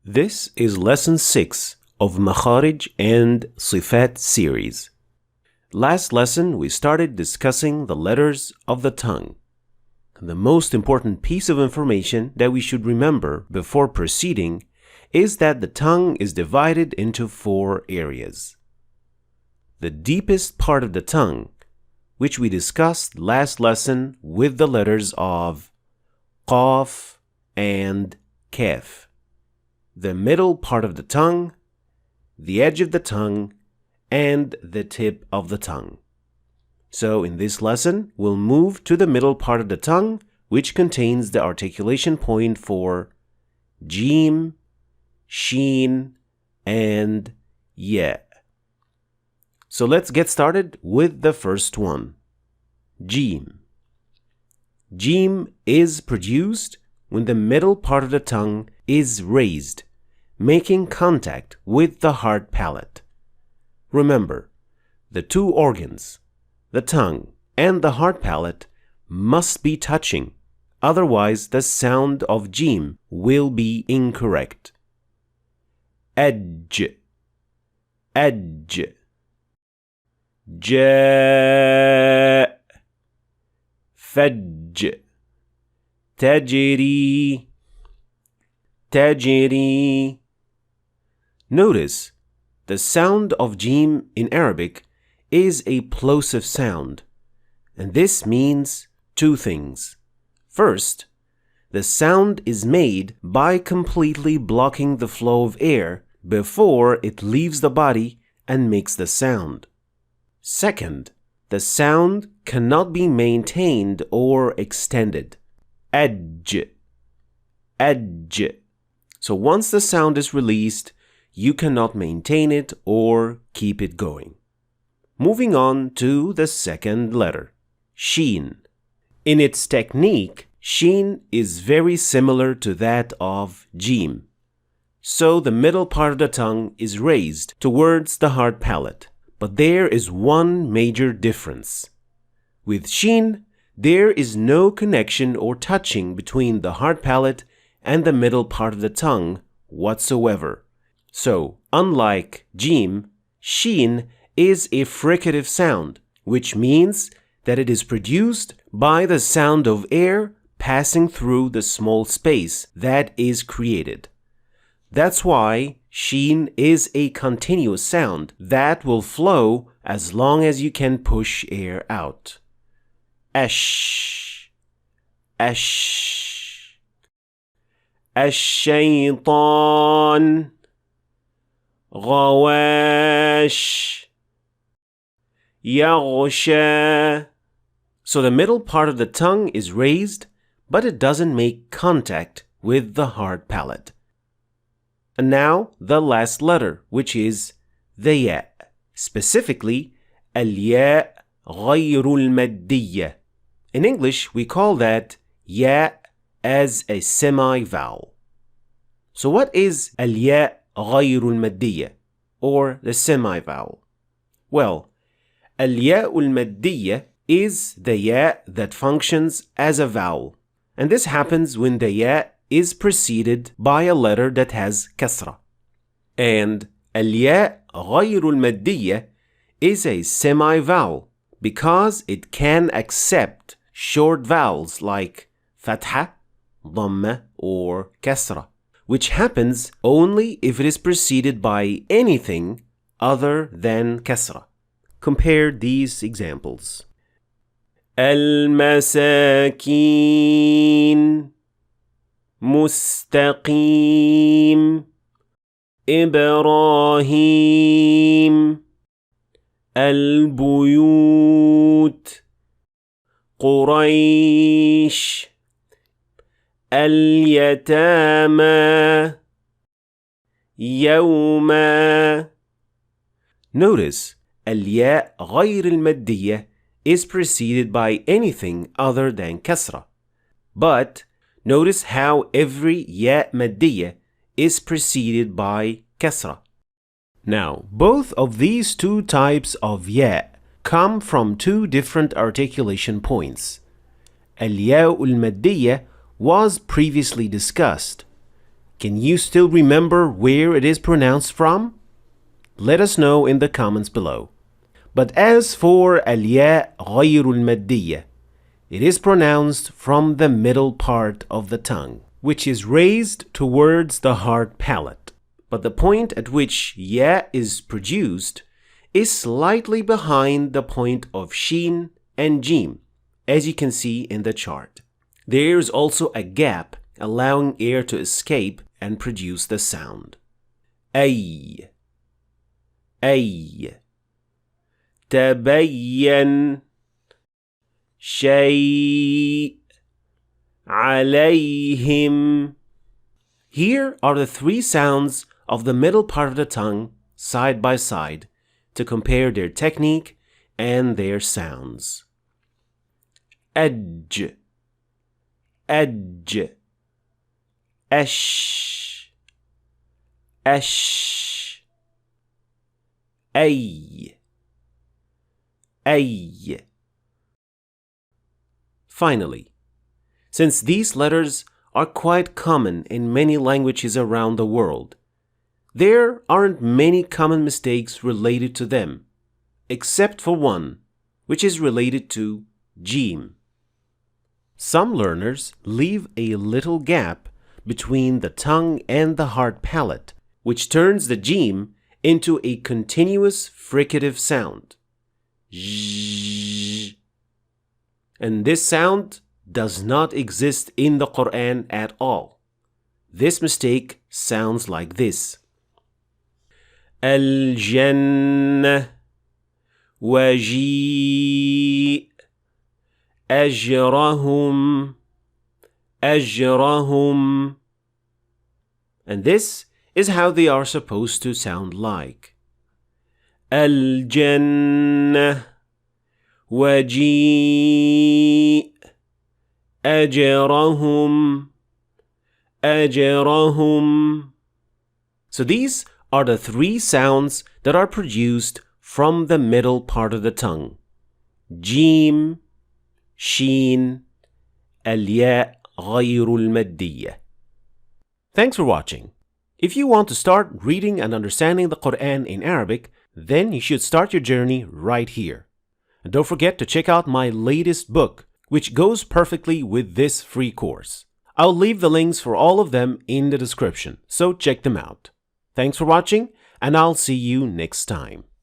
This is lesson 6 of Makharij and Sifaat series. Last lesson we started discussing the letters of the tongue. The most important piece of information that we should remember before proceeding is that the tongue is divided into 4 areas. The deepest part of the tongue, which we discussed last lesson with the letters of Qaf and Kaf. The middle part of the tongue, the edge of the tongue, and the tip of the tongue. So in this lesson, we'll move to the middle part of the tongue, which contains the articulation point for Jim, Sheen, and Ya. So let's get started with the first one, Jim. Jim is produced when the middle part of the tongue is raised, making contact with the hard palate. Remember, the 2 organs, the tongue and the hard palate, must be touching, otherwise the sound of Jim will be incorrect. Edge, edge, ja, fajj, tajri, tajri. Notice, the sound of Jim in Arabic is a plosive sound, and this means 2 things. First, the sound is made by completely blocking the flow of air before it leaves the body and makes the sound. Second, the sound cannot be maintained or extended. Edge, edge. So once the sound is released, you cannot maintain it or keep it going. Moving on to the second letter, Sheen. In its technique, Sheen is very similar to that of Jim. So the middle part of the tongue is raised towards the hard palate. But there is one major difference. With Sheen, there is no connection or touching between the hard palate and the middle part of the tongue whatsoever. So, unlike Jim, Sheen is a fricative sound, which means that it is produced by the sound of air passing through the small space that is created. That's why Sheen is a continuous sound that will flow as long as you can push air out. Ash, ash, ash-shaytan, ghawash, yaghsha. So the middle part of the tongue is raised, but it doesn't make contact with the hard palate. And now the last letter, which is the Ya, specifically al-Ya ghayrul maddiyya. In English, we call that Ya as a semi-vowel. So what is al-Ya ghayrul maddiyya, or the semi-vowel? Well, al-Ya'ul maddiyya is the Ya that functions as a vowel. And this happens when the Ya is preceded by a letter that has kasra. And al-Ya ghayrul maddiyya is a semi-vowel because it can accept short vowels like fatha, dhamma, or kasra, which happens only if it is preceded by anything other than kasra. Compare these examples. Al-masakin, مستقيم إبراهيم البيوت قريش اليتامى يوما. Notice, al-Ya غير المادية is preceded by anything other than kasra. But notice how every Ya maddiyya is preceded by kasra. Now, both of these 2 types of Ya come from 2 different articulation points. Al-Ya'ul maddiyya was previously discussed. Can you still remember where it is pronounced from? Let us know in the comments below. But as for الياء غير المادية, it is pronounced from the middle part of the tongue, which is raised towards the hard palate. But the point at which ya is produced is slightly behind the point of shin and jim, as you can see in the chart. There is also a gap allowing air to escape and produce the sound. أي تبين شيء عليهم. Here are the three sounds of the middle part of the tongue side by side to compare their technique and their sounds. أج أج أش أش أي أي. Finally, since these letters are quite common in many languages around the world, there aren't many common mistakes related to them, except for one, which is related to jim. Some learners leave a little gap between the tongue and the hard palate, which turns the jim into a continuous fricative sound. Zzz. And this sound does not exist in the Quran at all. This mistake sounds like this. الجنة وجيء أجرهم أجرهم. And this is how they are supposed to sound like. الجنة وجيء أجرهم أجرهم. So these are the three sounds that are produced from the middle part of the tongue. Jim, Shin, الياء غير المادية. Thanks for watching. If you want to start reading and understanding the Quran in Arabic, then you should start your journey right here. And don't forget to check out my latest book, which goes perfectly with this free course. I'll leave the links for all of them in the description, so check them out. Thanks for watching, and I'll see you next time.